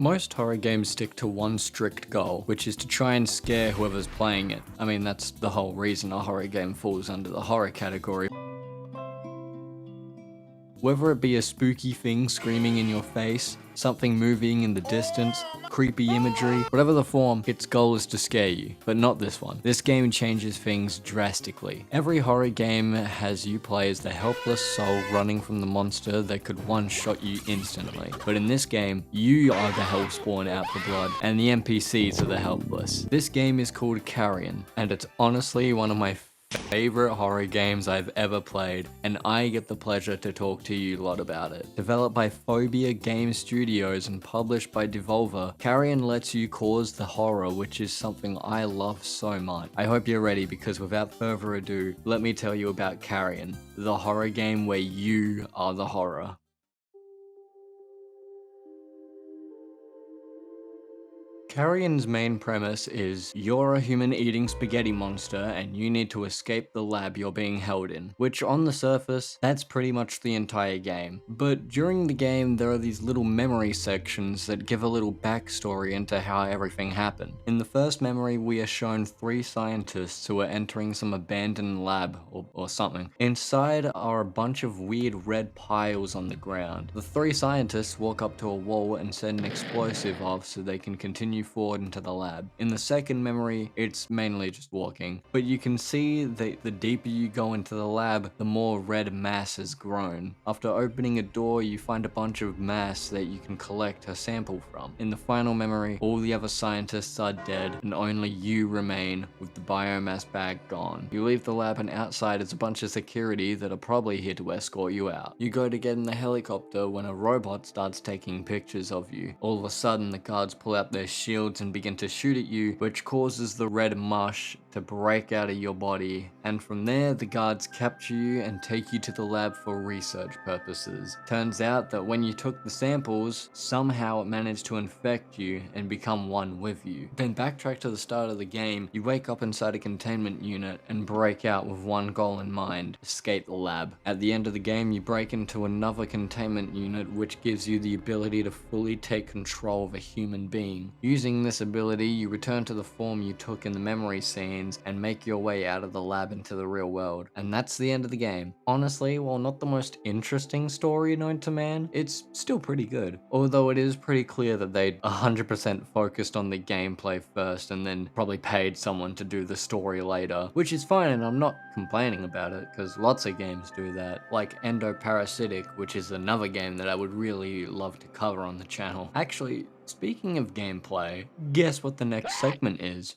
Most horror games stick to one strict goal, which is to try and scare whoever's playing it. I mean, that's the whole reason a horror game falls under the horror category. Whether it be a spooky thing screaming in your face, something moving in the distance, creepy imagery, whatever the form, its goal is to scare you, but not this one. This game changes things drastically. Every horror game has you play as the helpless soul running from the monster that could one-shot you instantly. But in this game, you are the hellspawn out for blood, and the NPCs are the helpless. This game is called Carrion, and it's honestly one of my favorite horror games I've ever played, and I get the pleasure to talk to you lot about it. Developed by Phobia Game Studios and published by Devolver, Carrion lets you cause the horror, which is something I love so much. I hope you're ready, because without further ado, let me tell you about Carrion, the horror game where you are the horror. Carrion's main premise is you're a human eating spaghetti monster and you need to escape the lab you're being held in, which on the surface, that's pretty much the entire game. But during the game, there are these little memory sections that give a little backstory into how everything happened. In the first memory, we are shown 3 scientists who are entering some abandoned lab or something. Inside are a bunch of weird red piles on the ground. The 3 scientists walk up to a wall and set an explosive off so they can continue forward into the lab. In the second memory, it's mainly just walking, but you can see that the deeper you go into the lab, the more red mass has grown. After opening a door, you find a bunch of mass that you can collect a sample from. In the final memory, all the other scientists are dead and only you remain with the biomass bag gone. You leave the lab and outside is a bunch of security that are probably here to escort you out. You go to get in the helicopter when a robot starts taking pictures of you. All of a sudden, the guards pull out their shields and begin to shoot at you, which causes the red mush to break out of your body, and from there the guards capture you and take you to the lab for research purposes. Turns out that when you took the samples, somehow it managed to infect you and become one with you. Then backtrack to the start of the game, you wake up inside a containment unit and break out with one goal in mind: escape the lab. At the end of the game, you break into another containment unit which gives you the ability to fully take control of a human being. Using this ability, you return to the form you took in the memory scenes and make your way out of the lab into the real world. And that's the end of the game. Honestly, while not the most interesting story known to man, it's still pretty good. Although it is pretty clear that they 100% focused on the gameplay first and then probably paid someone to do the story later, which is fine and I'm not complaining about it, because lots of games do that, like Endoparasitic, which is another game that I would really love to cover on the channel. Actually, speaking of gameplay, guess what the next segment is?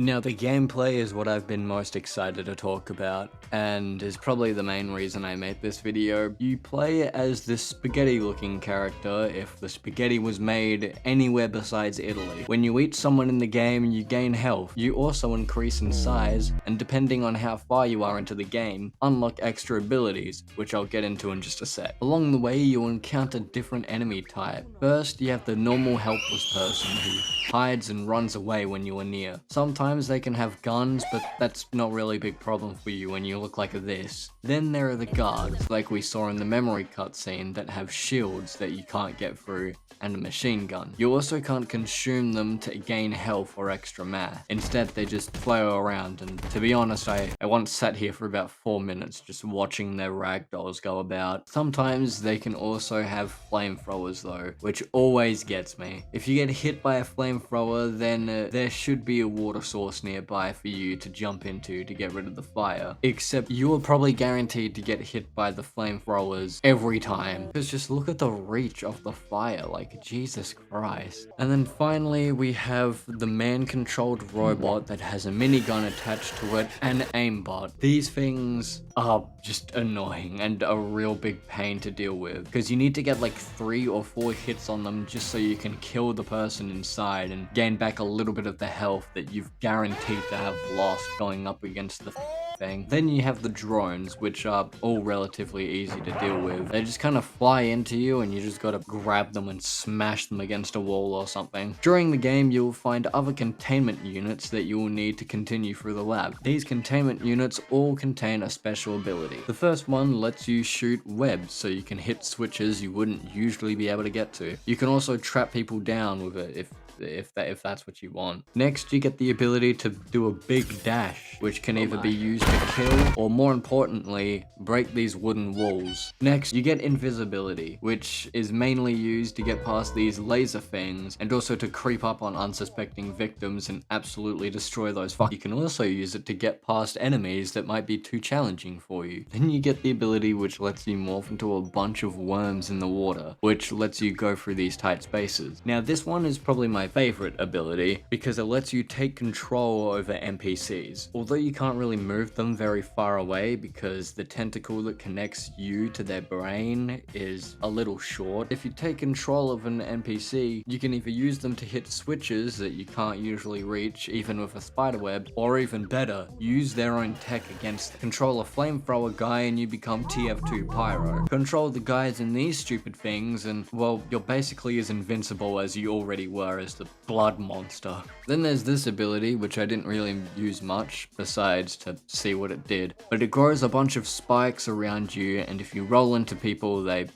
Now, the gameplay is what I've been most excited to talk about, and is probably the main reason I made this video. You play as this spaghetti-looking character if the spaghetti was made anywhere besides Italy. When you eat someone in the game, you gain health. You also increase in size, and depending on how far you are into the game, unlock extra abilities, which I'll get into in just a sec. Along the way, you'll encounter different enemy types. First, you have the normal helpless person who hides and runs away when you are near. Sometimes they can have guns, but that's not really a big problem for you when you look like this. Then there are the guards, like we saw in the memory cutscene, that have shields that you can't get through, and a machine gun. You also can't consume them to gain health or extra mass. Instead, they just flow around, and to be honest, I once sat here for about 4 minutes just watching their ragdolls go about. Sometimes they can also have flamethrowers though, which always gets me. If you get hit by a flamethrower, then there should be a water source nearby for you to jump into to get rid of the fire. Except you are probably guaranteed to get hit by the flamethrowers every time. Because just look at the reach of the fire, like Jesus Christ. And then finally we have the man-controlled robot that has a minigun attached to it and aimbot. These things are just annoying and a real big pain to deal with, because you need to get like 3 or 4 hits on them just so you can kill the person inside and gain back a little bit of the health that you've guaranteed to have lost going up against the everything. Then you have the drones, which are all relatively easy to deal with. They just kind of fly into you and you just gotta grab them and smash them against a wall or something. During the game, you'll find other containment units that you will need to continue through the lab. These containment units all contain a special ability. The first one lets you shoot webs so you can hit switches you wouldn't usually be able to get to. You can also trap people down with it if that's what you want. Next, you get the ability to do a big dash, which can either be used to kill or, more importantly, break these wooden walls. Next, you get invisibility, which is mainly used to get past these laser things and also to creep up on unsuspecting victims and absolutely destroy those fuckers. You can also use it to get past enemies that might be too challenging for you. Then you get the ability which lets you morph into a bunch of worms in the water, which lets you go through these tight spaces. Now, this one is probably my favorite ability because it lets you take control over NPCs. Although you can't really move them very far away because the tentacle that connects you to their brain is a little short, if you take control of an NPC, you can either use them to hit switches that you can't usually reach even with a spiderweb, or even better, use their own tech against them. Control a flamethrower guy and you become TF2 Pyro. Control the guys in these stupid things and, well, you're basically as invincible as you already were as the blood monster. Then there's this ability, which I didn't really use much, besides to see what it did. But it grows a bunch of spikes around you, and if you roll into people, they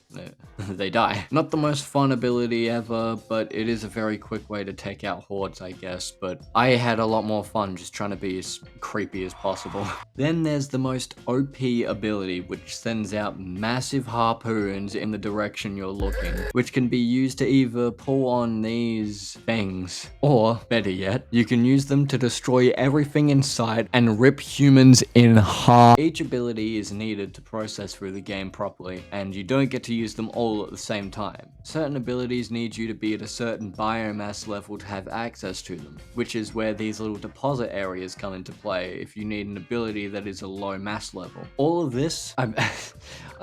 die. Not the most fun ability ever, but it is a very quick way to take out hordes, I guess. But I had a lot more fun just trying to be as creepy as possible. Then there's the most OP ability, which sends out massive harpoons in the direction you're looking, which can be used to either pull on these things, or better yet, you can use them to destroy everything in sight and rip humans in half. Each ability is needed to process through the game properly, and you don't get to use them all at the same time. Certain abilities need you to be at a certain biomass level to have access to them, which is where these little deposit areas come into play if you need an ability that is a low mass level. All of this, I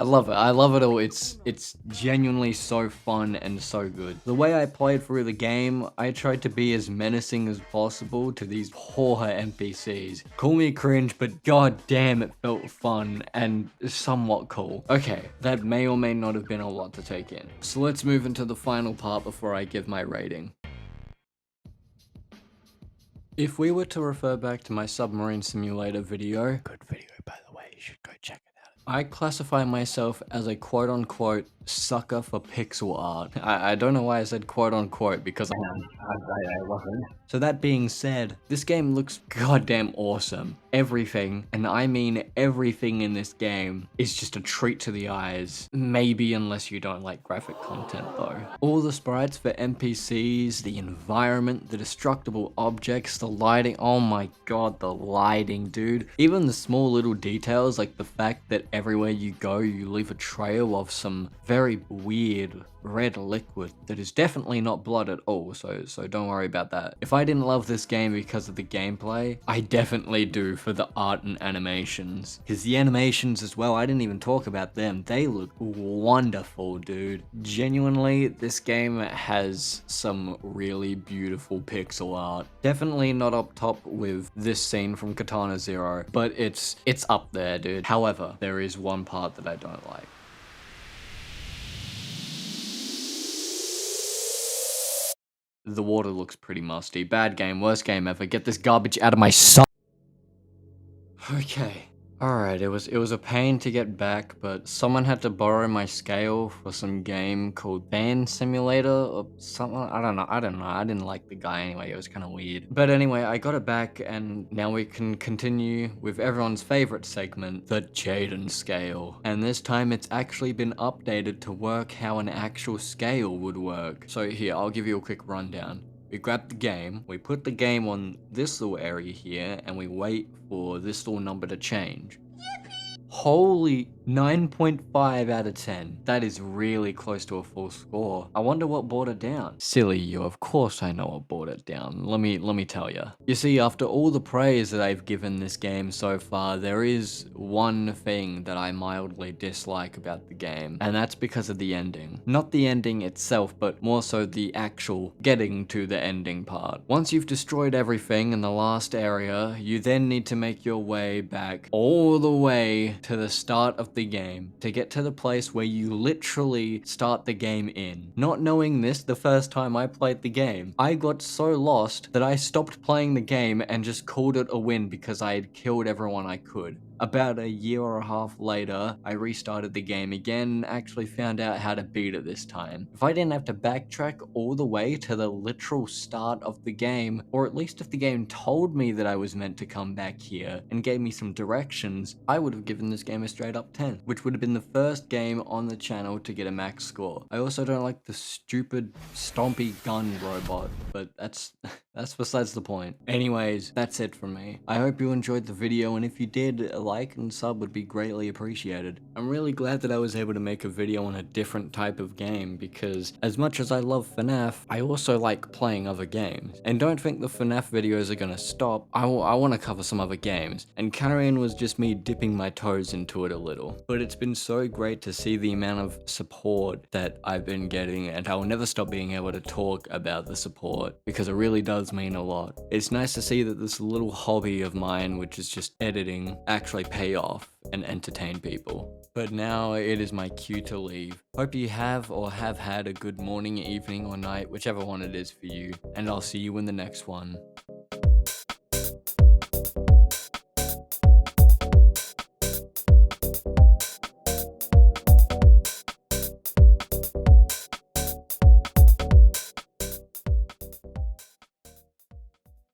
love it. I love it all. It's genuinely so fun and so good. The way I played through the game, I tried to be as menacing as possible to these poor NPCs. Call me cringe, but god damn, it felt fun and somewhat cool. Okay, that may or may not have been a lot to take in. So let's move into the final part before I give my rating. If we were to refer back to my submarine simulator video, good video by the way, you should go check it out. I classify myself as a quote-unquote sucker for pixel art. I don't know why I said quote-unquote because I wasn't. So that being said, this game looks goddamn awesome. Everything, and I mean everything in this game, is just a treat to the eyes. Maybe unless you don't like graphic content though. All the sprites for NPCs, the environment, the destructible objects, the lighting, oh my god, the lighting, dude. Even the small little details like the fact that everywhere you go you leave a trail of some very weird red liquid that is definitely not blood at all, so don't worry about that. If I didn't love this game because of the gameplay, I definitely do for the art and animations. Because the animations as well, I didn't even talk about them. They look wonderful, dude. Genuinely, this game has some really beautiful pixel art. Definitely not up top with this scene from Katana Zero, but it's up there, dude. However, there is one part that I don't like. The water looks pretty musty. Bad game, worst game ever. Get this garbage out of my sight. Okay. Alright, it was a pain to get back, but someone had to borrow my scale for some game called Band Simulator or something. I don't know. I didn't like the guy anyway. It was kind of weird. But anyway, I got it back and now we can continue with everyone's favorite segment, the Jaden scale. And this time it's actually been updated to work how an actual scale would work. So here, I'll give you a quick rundown. We grab the game, we put the game on this little area here, and we wait for this little number to change. Holy 9.5 out of 10. That is really close to a full score. I wonder what brought it down. Silly you, of course I know what brought it down. Let me tell you. You see, after all the praise that I've given this game so far, there is one thing that I mildly dislike about the game, and that's because of the ending. Not the ending itself, but more so the actual getting to the ending part. Once you've destroyed everything in the last area, you then need to make your way back all the way to the start of the game to get to the place where you literally start the game in. Not knowing this the first time I played the game, I got so lost that I stopped playing the game and just called it a win because I had killed everyone I could. About a year or a half later, I restarted the game again, actually found out how to beat it this time. If I didn't have to backtrack all the way to the literal start of the game, or at least if the game told me that I was meant to come back here and gave me some directions, I would have given this game a straight up 10, which would have been the first game on the channel to get a max score. I also don't like the stupid stompy gun robot, but that's besides the point. Anyways, that's it from me. I hope you enjoyed the video, and if you did, a like and sub would be greatly appreciated. I'm really glad that I was able to make a video on a different type of game, because as much as I love FNAF, I also like playing other games. And don't think the FNAF videos are gonna stop. I want to cover some other games, and Carrion was just me dipping my toes into it a little. But it's been so great to see the amount of support that I've been getting, and I will never stop being able to talk about the support, because it really does mean a lot. It's nice to see that this little hobby of mine, which is just editing, actually pay off and entertain people. But now it is my cue to leave. Hope you have or have had a good morning, evening, or night, whichever one it is for you, and I'll see you in the next one.